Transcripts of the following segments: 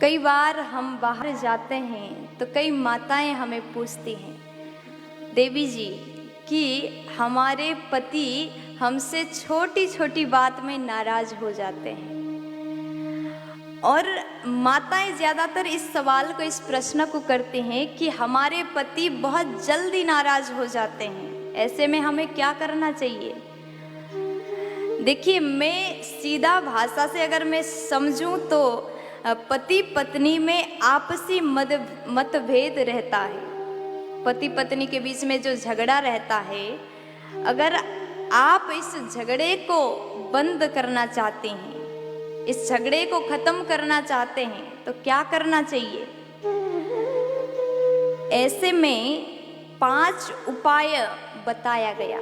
कई बार हम बाहर जाते हैं तो कई माताएं हमें पूछती हैं, देवी जी, कि हमारे पति हमसे छोटी छोटी बात में नाराज हो जाते हैं। और माताएं ज़्यादातर इस सवाल को, इस प्रश्न को करती हैं कि हमारे पति बहुत जल्दी नाराज हो जाते हैं, ऐसे में हमें क्या करना चाहिए। देखिए, मैं सीधा भाषा से अगर मैं समझूं तो पति पत्नी में आपसी मतभेद रहता है। पति पत्नी के बीच में जो झगड़ा रहता है, अगर आप इस झगड़े को बंद करना चाहते हैं, इस झगड़े को खत्म करना चाहते हैं, तो क्या करना चाहिए। ऐसे में 5 उपाय बताया गया।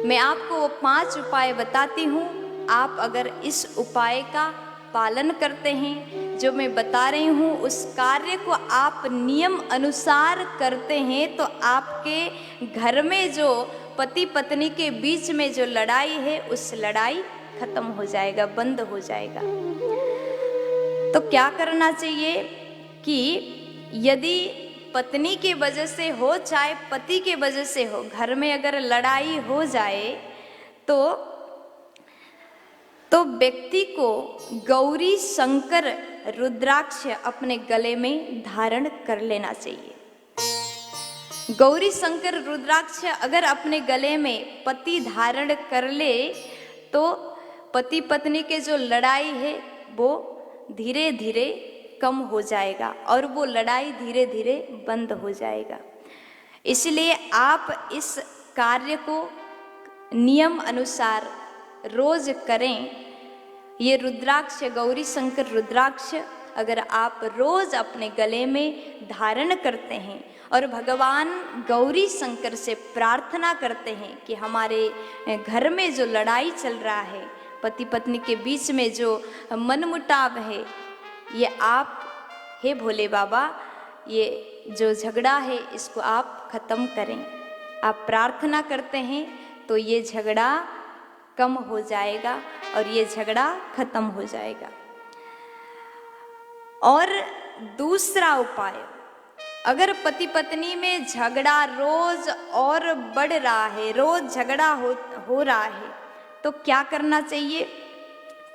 मैं आपको वो 5 उपाय बताती हूँ। आप अगर इस उपाय का पालन करते हैं, जो मैं बता रही हूँ, उस कार्य को आप नियम अनुसार करते हैं, तो आपके घर में जो पति पत्नी के बीच में जो लड़ाई है, उस लड़ाई खत्म हो जाएगा, बंद हो जाएगा। तो क्या करना चाहिए कि यदि पत्नी के वजह से हो चाहे पति के वजह से हो, घर में अगर लड़ाई हो जाए तो व्यक्ति को गौरी शंकर रुद्राक्ष अपने गले में धारण कर लेना चाहिए। गौरी शंकर रुद्राक्ष अगर अपने गले में पति धारण कर ले तो पति पत्नी के जो लड़ाई है वो धीरे धीरे कम हो जाएगा और वो लड़ाई धीरे धीरे बंद हो जाएगा। इसलिए आप इस कार्य को नियम अनुसार रोज करें। ये रुद्राक्ष, गौरी शंकर रुद्राक्ष अगर आप रोज अपने गले में धारण करते हैं और भगवान गौरी शंकर से प्रार्थना करते हैं कि हमारे घर में जो लड़ाई चल रहा है, पति पत्नी के बीच में जो मनमुटाव है, ये आप, हे भोले बाबा, ये जो झगड़ा है इसको आप खत्म करें। आप प्रार्थना करते हैं तो ये झगड़ा कम हो जाएगा और ये झगड़ा खत्म हो जाएगा। और दूसरा उपाय, अगर पति पत्नी में झगड़ा रोज और बढ़ रहा है, रोज झगड़ा हो रहा है, तो क्या करना चाहिए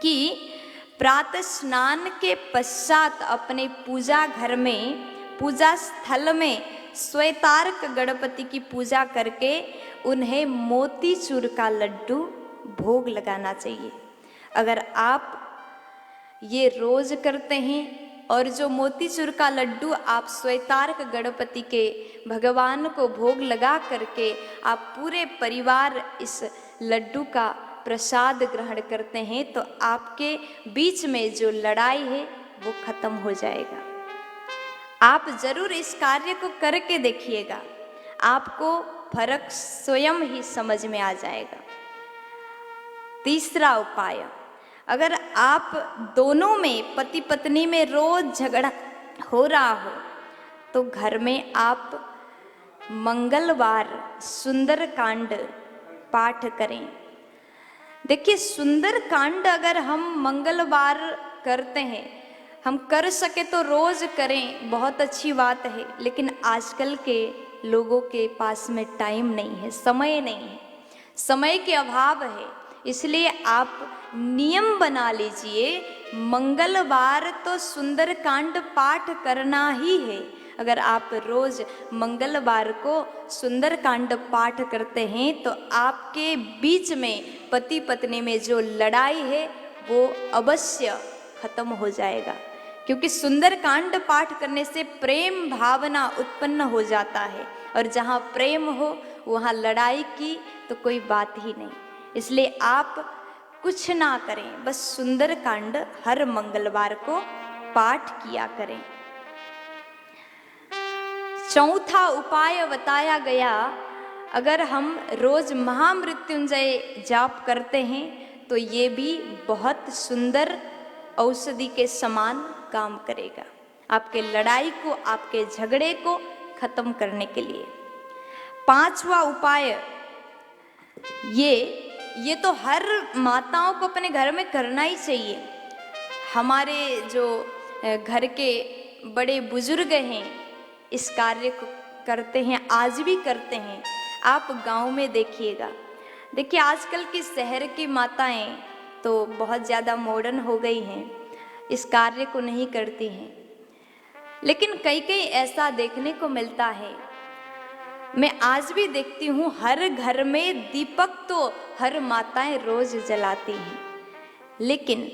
कि प्रातः स्नान के पश्चात अपने पूजा घर में, पूजा स्थल में श्वेतार्क गणपति की पूजा करके उन्हें मोतीचूर का लड्डू भोग लगाना चाहिए। अगर आप ये रोज करते हैं और जो मोतीचूर का लड्डू आप श्वेतार्क गणपति के भगवान को भोग लगा करके आप पूरे परिवार इस लड्डू का प्रसाद ग्रहण करते हैं, तो आपके बीच में जो लड़ाई है वो खत्म हो जाएगा। आप जरूर इस कार्य को करके देखिएगा, आपको फर्क स्वयं ही समझ में आ जाएगा। तीसरा उपाय, अगर आप दोनों में, पति पत्नी में रोज झगड़ा हो रहा हो, तो घर में आप मंगलवार सुंदरकांड पाठ करें। देखिए, सुंदरकांड अगर हम मंगलवार करते हैं, हम कर सके तो रोज करें, बहुत अच्छी बात है। लेकिन आजकल के लोगों के पास में टाइम नहीं है, समय नहीं है, समय के अभाव है। इसलिए आप नियम बना लीजिए, मंगलवार तो सुंदरकांड पाठ करना ही है। अगर आप रोज मंगलवार को सुंदरकांड पाठ करते हैं तो आपके बीच में पति पत्नी में जो लड़ाई है वो अवश्य खत्म हो जाएगा। क्योंकि सुंदरकांड पाठ करने से प्रेम भावना उत्पन्न हो जाता है, और जहाँ प्रेम हो वहाँ लड़ाई की तो कोई बात ही नहीं। इसलिए आप कुछ ना करें, बस सुंदरकांड हर मंगलवार को पाठ किया करें। चौथा उपाय बताया गया, अगर हम रोज महामृत्युंजय जाप करते हैं तो ये भी बहुत सुंदर औषधि के समान काम करेगा, आपके लड़ाई को, आपके झगड़े को खत्म करने के लिए। 5वां उपाय, ये तो हर माताओं को अपने घर में करना ही चाहिए। हमारे जो घर के बड़े बुजुर्ग हैं इस कार्य को करते हैं, आज भी करते हैं। आप गांव में देखिएगा, देखिए आजकल की शहर की माताएं तो बहुत ज़्यादा मॉडर्न हो गई हैं, इस कार्य को नहीं करती हैं, लेकिन कई कई ऐसा देखने को मिलता है। मैं आज भी देखती हूँ हर घर में दीपक तो हर माताएं रोज जलाती हैं, लेकिन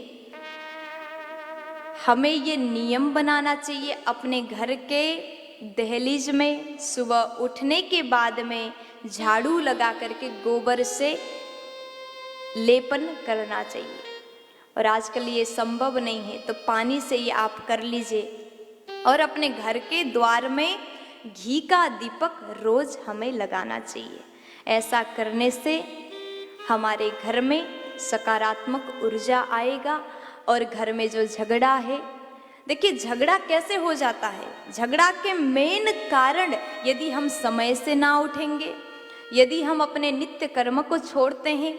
हमें ये नियम बनाना चाहिए अपने घर के दहलीज में सुबह उठने के बाद में झाड़ू लगा करके गोबर से लेपन करना चाहिए। और आजकल ये संभव नहीं है तो पानी से ये आप कर लीजिए। और अपने घर के द्वार में घी का दीपक रोज हमें लगाना चाहिए। ऐसा करने से हमारे घर में सकारात्मक ऊर्जा आएगा। और घर में जो झगड़ा है, देखिए झगड़ा कैसे हो जाता है, झगड़ा के मेन कारण यदि हम समय से ना उठेंगे, यदि हम अपने नित्य कर्म को छोड़ते हैं,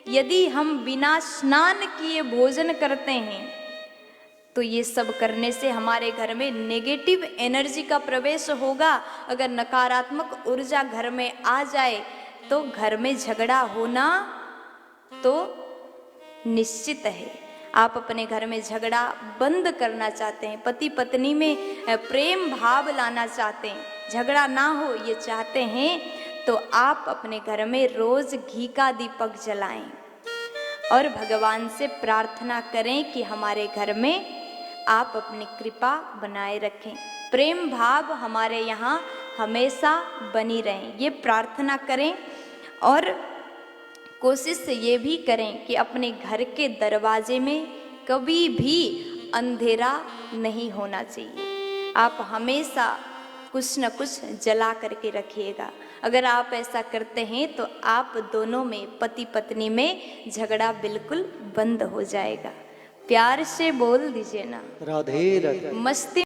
यदि हम बिना स्नान किए भोजन करते हैं, तो ये सब करने से हमारे घर में नेगेटिव एनर्जी का प्रवेश होगा। अगर नकारात्मक ऊर्जा घर में आ जाए तो घर में झगड़ा होना तो निश्चित है। आप अपने घर में झगड़ा बंद करना चाहते हैं, पति पत्नी में प्रेम भाव लाना चाहते हैं, झगड़ा ना हो ये चाहते हैं, तो आप अपने घर में रोज घी का दीपक जलाएं और भगवान से प्रार्थना करें कि हमारे घर में आप अपनी कृपा बनाए रखें, प्रेम भाव हमारे यहाँ हमेशा बनी रहें, ये प्रार्थना करें। और कोशिश ये भी करें कि अपने घर के दरवाजे में कभी भी अंधेरा नहीं होना चाहिए। आप हमेशा कुछ न कुछ जला करके रखिएगा। अगर आप ऐसा करते हैं तो आप दोनों में, पति पत्नी में झगड़ा बिल्कुल बंद हो जाएगा। प्यार से बोल दीजिए ना, राधे राधे। मस्ती